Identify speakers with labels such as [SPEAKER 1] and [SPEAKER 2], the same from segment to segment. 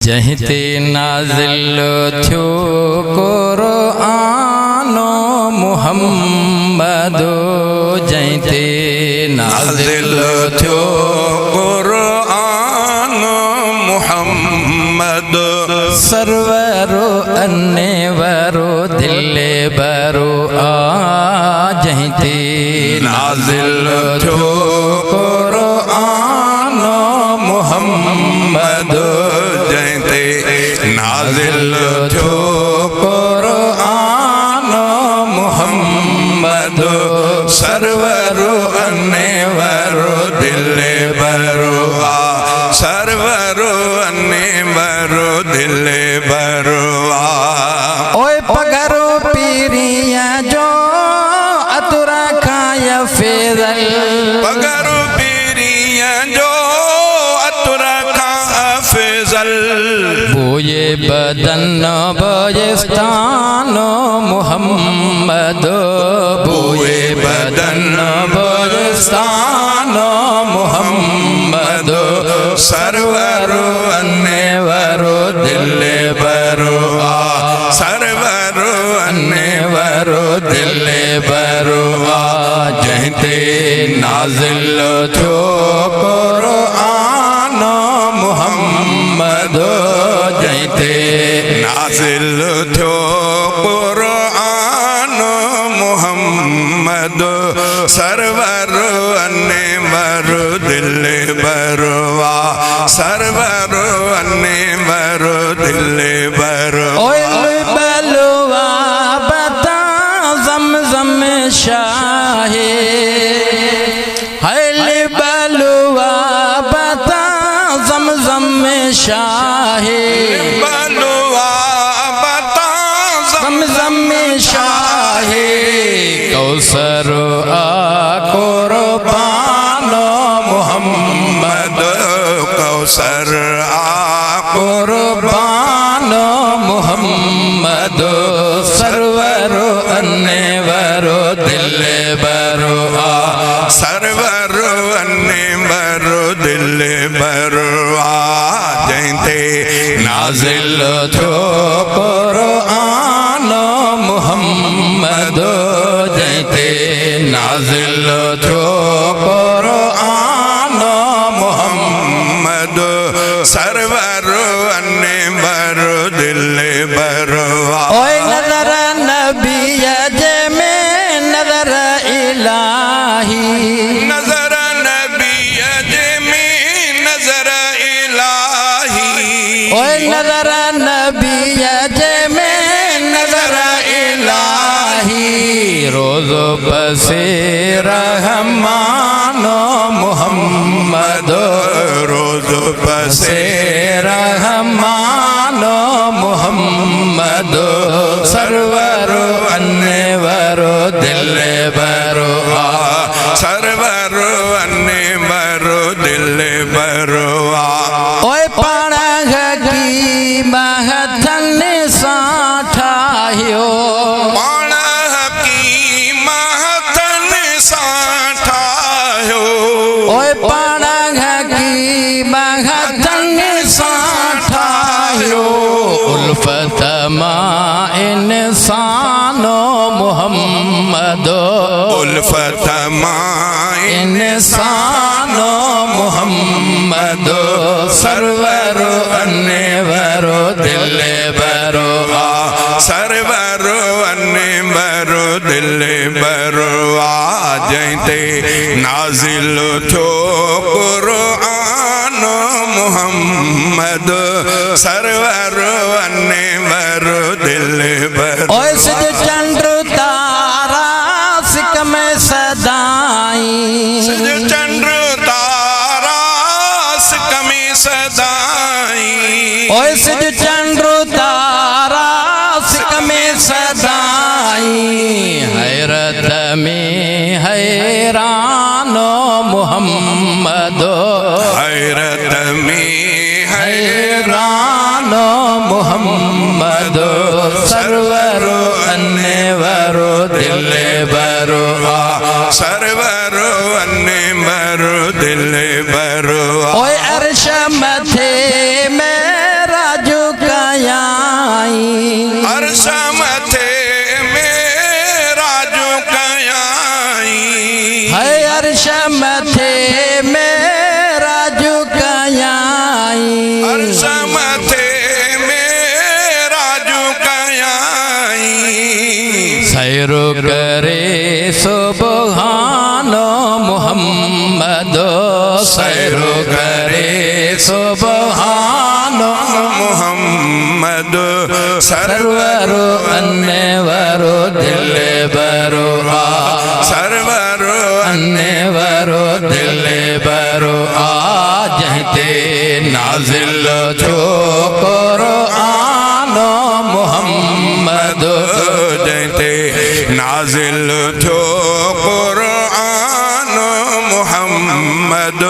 [SPEAKER 1] जहिते नाज़िल थियो क़ुरआनो मुहम्मदो जहिते नाज़िल थियो
[SPEAKER 2] क़ुरआनो मुहम्मदो
[SPEAKER 1] सरवरो अन्नेवरो दिले बरो जहिते नाज़िल थियो क़ुरआनो मुहम्मदो
[SPEAKER 2] जहिते नाज़िल थियो
[SPEAKER 1] क़ुरआनो मुहम्मदो
[SPEAKER 2] सरवरो अन्नेवरो दिले बरो सरवरो अन्नेवरो दिले बरो
[SPEAKER 1] ओए पगरो पीरिया जो अतुरा खाया फेजल
[SPEAKER 2] पगरो पीरिया जो अतुरा खा फेजल
[SPEAKER 1] बोए बदन बयस्तानो मुहम्मदो बोए बदन बयस्तानो मुहम्मदो
[SPEAKER 2] सरवरो अन्नेवरो दिले बरो सरवरो अन्नेवरो दिले बरो
[SPEAKER 1] जहिते नाज़िल थियो क़ुरआनो मुहम्मदो जहिते
[SPEAKER 2] नाज़िल थियो क़ुरआनो मुहम्मदो सरवरो अन्नेवरो दिले बरो सरवरो अन्नेवरो दिले बरो
[SPEAKER 1] बलुआ बता ज़मज़म शाहे हल बलुआ बता ज़मज़म शाहे
[SPEAKER 2] बलुआ बता
[SPEAKER 1] ज़मज़म शाहे कौसर क़ुरबानो मुहम्मद
[SPEAKER 2] कौसर
[SPEAKER 1] क़ुरबानो मुहम्मद सरवरो अन्नेवरो दिले बरो
[SPEAKER 2] सरवरो अन्नेवरो दिले बरो जहिते
[SPEAKER 1] नाज़िल थियो क़ुरआनो मुहम्मदो जहिते नाज़िल थियो क़ुरआनो
[SPEAKER 2] मुहम्मदो सरवरो अन्नेवरो दिले बरो
[SPEAKER 1] ओए नज़र नबी जे में नज़र इलाही
[SPEAKER 2] नज़र नबी जे में नज़र इलाही
[SPEAKER 1] ओए नज़र नबी जे में नज़र इलाही रोज़ो बसे रहमानो मुहम्मदो
[SPEAKER 2] रोज़ बसे
[SPEAKER 1] रहमानो मुहम्मदो सरवरो अन्नेवरो दिले बरो
[SPEAKER 2] सरवरो अन्नेवरो दिले बरो
[SPEAKER 1] ओए पाणग की महथन साठायो
[SPEAKER 2] पाणह की महथन साठायो
[SPEAKER 1] ओए पाणग की महथन साठायो उल्फत मां इंसानो मुहम्मदो
[SPEAKER 2] उल्फत मां
[SPEAKER 1] इंसानो मुहम्मदो सरवरो अन्नेवरो दिले बरो
[SPEAKER 2] सरवरो अन्नेवरो दिले बरो जहिते नाज़िल थियो क़ुरआनो मुहम्मदो सरवरो अन्नेवरो दिले बरो
[SPEAKER 1] ओए सिज चंद्र तारा सिक में सदाई
[SPEAKER 2] सिज चंद्र तारा सिक में सदाई
[SPEAKER 1] ओए सिज चंद्र तारा सिक में सदाई हैरत में हैरानो मुहम्मदो
[SPEAKER 2] हैरत में
[SPEAKER 1] हैरानो मुहम्मदो सरवरो अन्नेवरो दिले बरो
[SPEAKER 2] सरवरो अन्नेवरो दिले बरो
[SPEAKER 1] ओए अर्श मथे मेरा
[SPEAKER 2] मथे मेरा झुकाई
[SPEAKER 1] सैरो करे सुबहान मोहम्मद सैरो करे सुबहान
[SPEAKER 2] मोहम्मद
[SPEAKER 1] सर्वरो अन्यवरो दिल बरो
[SPEAKER 2] सर्वरो
[SPEAKER 1] अन्यवरो दिल बरो जहते नाजिल छो कुरान मोहम्मद
[SPEAKER 2] जयते नाजिल थो कुरान मोहम्मद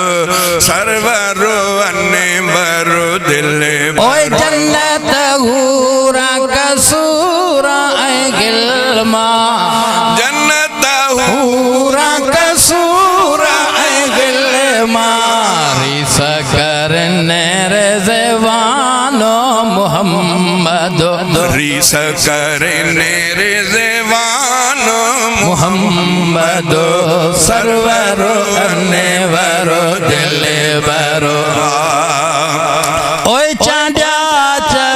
[SPEAKER 2] सर्वरो अन्यवरो दिल
[SPEAKER 1] ओए जन्नत हूरा कसूरा गिल्मा
[SPEAKER 2] जन्नत
[SPEAKER 1] हूरा कसूरा गिल्मा रिस करने रिज़वानो मोहम्मद
[SPEAKER 2] रीस करने रिज़वानो
[SPEAKER 1] मोहम्मद सर्वरो अन्यवरो दिल बरो ओए चांदा चो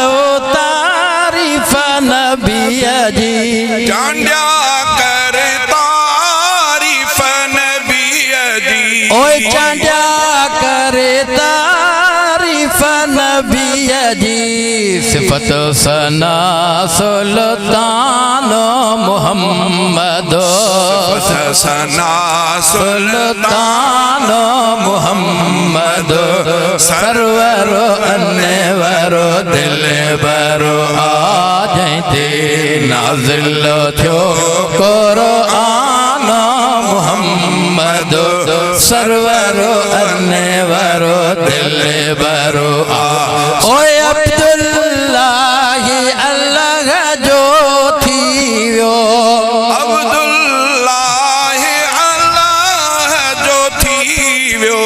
[SPEAKER 1] तारीफ नबिया जी
[SPEAKER 2] चांड्या कर तारीफ नबी जी
[SPEAKER 1] ओए चांदा करे तारीफ नबिया जी सिफत सना सुल्तान मोहम्मद
[SPEAKER 2] सना
[SPEAKER 1] सुल्तान मोहम्मद सर्वरो अन्यवरो दिल बरो जयते नाजिल थो कुरान मोहम्मद सर्वरो अन्यवरो दिल बरो ओए अब्दुल्लाह अल्लाह जो थियो
[SPEAKER 2] अब्दुल्लाह अल्लाह जो थीव्यो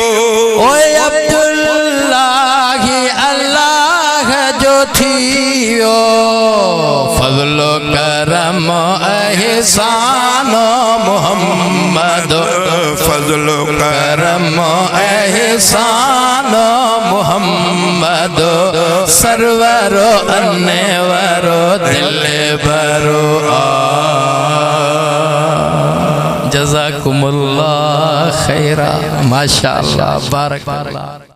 [SPEAKER 1] ओए अब्दुल्लाह अल्लाह जो थियो फजलो करम एहसान मोहम्मद
[SPEAKER 2] फजलो
[SPEAKER 1] करम एहसान मोहम्मद सर्वरो अन्यवरो दिल बरो जज़ाकुमुल्लाह खैरा माशाअल्लाह बारक